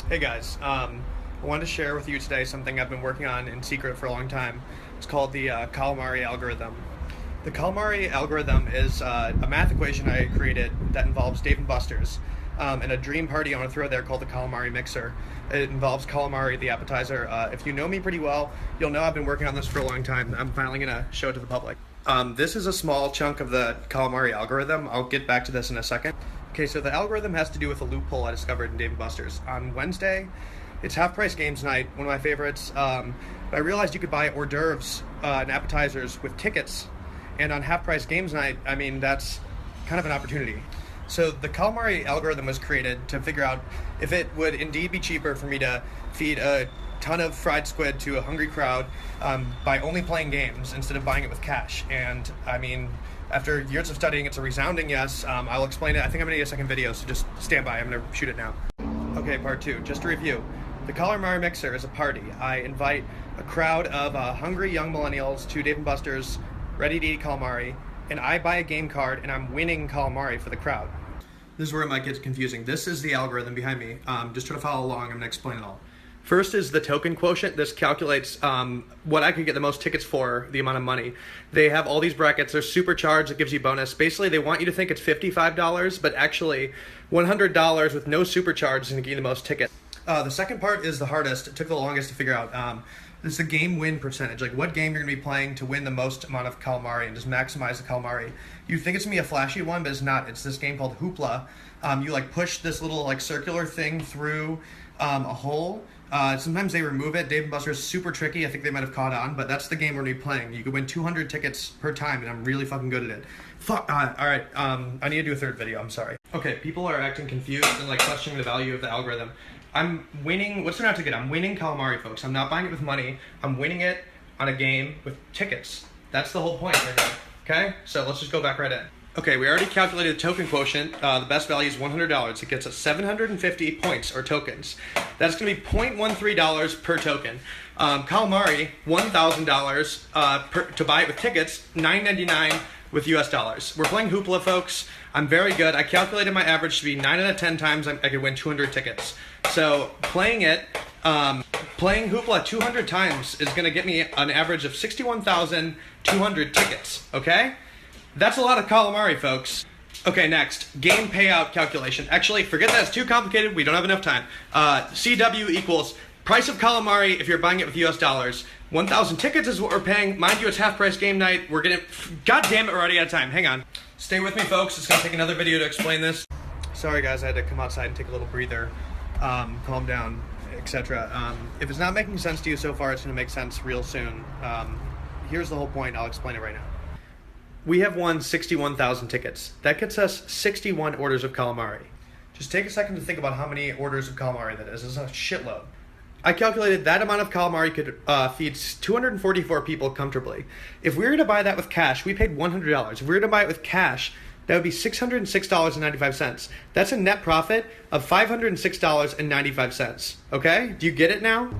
Hey guys, I wanted to share with you today something I've been working on in secret for a long time. It's called the Calamari algorithm. The Calamari algorithm is a math equation I created that involves Dave & Buster's and a dream party I want to throw there called the Calamari Mixer. It involves calamari, the appetizer. If you know me pretty well, you'll know I've been working on this for a long time. I'm finally going to show it to the public. This is a small chunk of the Calamari algorithm. I'll get back to this in a second. Okay, so the algorithm has to do with a loophole I discovered in Dave & Buster's. On Wednesday, it's half-price games night, one of my favorites. But I realized you could buy hors d'oeuvres and appetizers with tickets. And on half-price games night, I mean, that's kind of an opportunity. So the Calamari algorithm was created to figure out if it would indeed be cheaper for me to feed a ton of fried squid to a hungry crowd by only playing games instead of buying it with cash. And I mean, after years of studying, it's a resounding yes. I'll explain it. I think I'm gonna get a second video, so just stand by. I'm gonna shoot it now. Okay, part two, just to review. The Calamari Mixer is a party. I invite a crowd of hungry young millennials to Dave & Buster's, ready to eat calamari, and I buy a game card and I'm winning calamari for the crowd. This is where it might get confusing. This is the algorithm behind me. Just try to follow along, I'm gonna explain it all. First is the token quotient. This calculates what I could get the most tickets for, the amount of money. They have all these brackets. They're supercharged. It gives you bonus. Basically, they want you to think it's $55, but actually $100 with no supercharge is going to get you the most tickets. The second part is the hardest. It took the longest to figure out. This is the game win percentage. Like what game you're going to be playing to win the most amount of calamari and just maximize the calamari. You think it's going to be a flashy one, but it's not. It's this game called Hoopla. You like push this little like circular thing through a hole. Sometimes they remove it. Dave & Buster's is super tricky. I think they might have caught on, but that's the game we're going to be playing. You could win 200 tickets per time, and I'm really fucking good at it. Fuck. Alright, I need to do a third video. I'm sorry. Okay, people are acting confused and like questioning the value of the algorithm. I'm winning. What's there not to get? I'm winning calamari, folks. I'm not buying it with money. I'm winning it on a game with tickets. That's the whole point right here. Okay? So let's just go back right in. Okay, we already calculated the token quotient. The best value is $100. It gets us 750 points or tokens. That's going to be $0.13 per token. Calamari, $1,000 to buy it with tickets, $9.99 with US dollars. We're playing Hoopla, folks. I'm very good. I calculated my average to be 9 out of 10 times I could win 200 tickets. So playing Hoopla 200 times is going to get me an average of 61,200 tickets, okay? That's a lot of calamari, folks. Okay, next, game payout calculation. Actually, forget that, it's too complicated, we don't have enough time. CW equals price of calamari if you're buying it with US dollars. 1,000 tickets is what we're paying. Mind you, it's half price game night. We're gonna, god damn it, we're already out of time, hang on. Stay with me, folks, it's gonna take another video to explain this. Sorry guys, I had to come outside and take a little breather, calm down, etc. If it's not making sense to you so far, it's gonna make sense real soon. Here's the whole point, I'll explain it right now. We have won 61,000 tickets. That gets us 61 orders of calamari. Just take a second to think about how many orders of calamari that is. It's a shitload. I calculated that amount of calamari could feed 244 people comfortably. If we were to buy that with cash, we paid $100. If we were to buy it with cash, that would be $606.95. That's a net profit of $506.95. Okay? Do you get it now?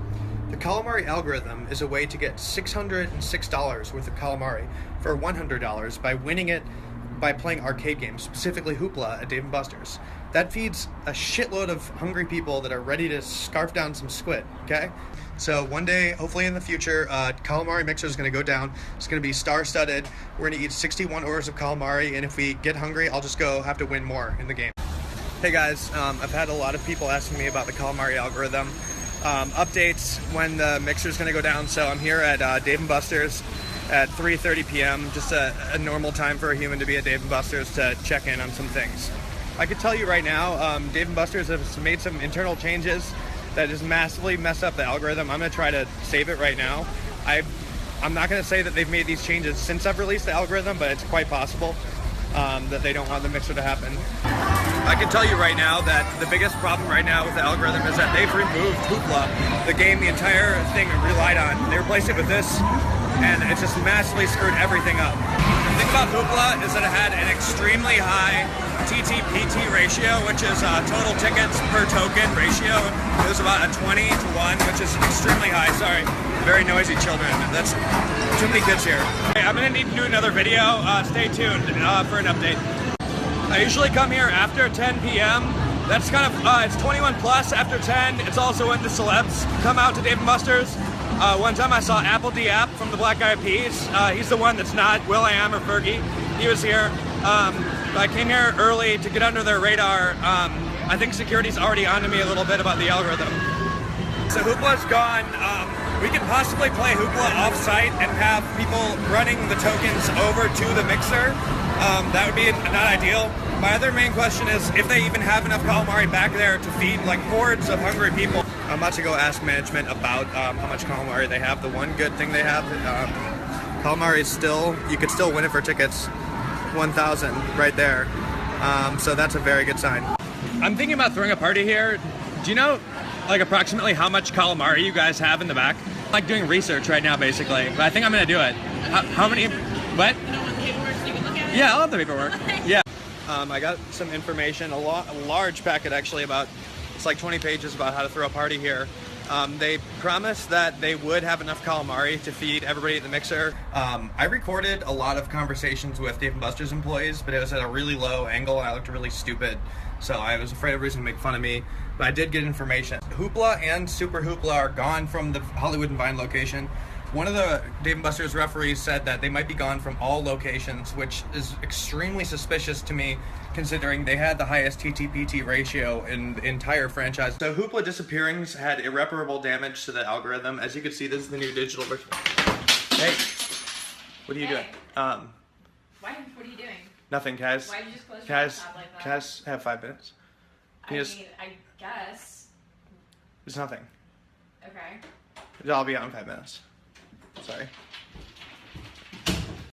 The calamari algorithm is a way to get $606 worth of calamari for $100 by winning it by playing arcade games, specifically Hoopla at Dave & Buster's. That feeds a shitload of hungry people that are ready to scarf down some squid, okay? So one day, hopefully in the future, Calamari Mixer is going to go down. It's going to be star-studded. We're going to eat 61 orders of calamari, and if we get hungry, I'll just go have to win more in the game. Hey guys, I've had a lot of people asking me about the calamari algorithm. Updates when the mixer is going to go down, so I'm here at Dave & Buster's at 3:30 p.m. Just a normal time for a human to be at Dave & Buster's to check in on some things. I could tell you right now, Dave & Buster's has made some internal changes that just massively mess up the algorithm. I'm going to try to save it right now. I'm not going to say that they've made these changes since I've released the algorithm, but it's quite possible that they don't want the mixer to happen. I can tell you right now that the biggest problem right now with the algorithm is that they've removed Hoopla, the game the entire thing relied on. They replaced it with this, and it's just massively screwed everything up. The thing about Hoopla is that it had an extremely high TTPT ratio, which is total tickets per token ratio. It was about a 20-to-1, which is extremely high. Sorry, very noisy children. That's too many kids here. Okay, I'm gonna need to do another video. Stay tuned for an update. I usually come here after 10 p.m. That's kind of, it's 21 plus after 10. It's also when the celebs come out to Dave & Buster's. One time I saw Apple D. App from the Black Eyed Peas. He's the one that's not will.i.am or Fergie. He was here. I came here early to get under their radar. I think security's already onto me a little bit about the algorithm. So Hoopla's gone. We could possibly play Hoopla off-site and have people running the tokens over to the mixer. That would be not ideal. My other main question is if they even have enough calamari back there to feed like hordes of hungry people. I'm about to go ask management about how much calamari they have. The one good thing they have, calamari is still, you could still win it for tickets. 1,000 right there. So that's a very good sign. I'm thinking about throwing a party here. Do you know like approximately how much calamari you guys have in the back? I'm like doing research right now basically, but I think I'm gonna do it. How many, what? You don't want the paperwork so you can look at it? Yeah, I'll have the paperwork. Yeah. I got some information, a large packet actually about, it's like 20 pages about how to throw a party here. They promised that they would have enough calamari to feed everybody at the mixer. I recorded a lot of conversations with Dave & Buster's employees, but it was at a really low angle and I looked really stupid. So I was afraid everybody's gonna make fun of me, but I did get information. Hoopla and Super Hoopla are gone from the Hollywood and Vine location. One of the Dave & Buster's referees said that they might be gone from all locations, which is extremely suspicious to me, considering they had the highest TTPT ratio in the entire franchise. So Hoopla disappearings had irreparable damage to the algorithm. As you can see, this is the new digital version. Hey, what are you doing? What are you doing? Nothing, Kaz. Why did you just close your laptop like that? Kaz, have 5 minutes. I guess. It's nothing. Okay. I'll be out in 5 minutes. Sorry.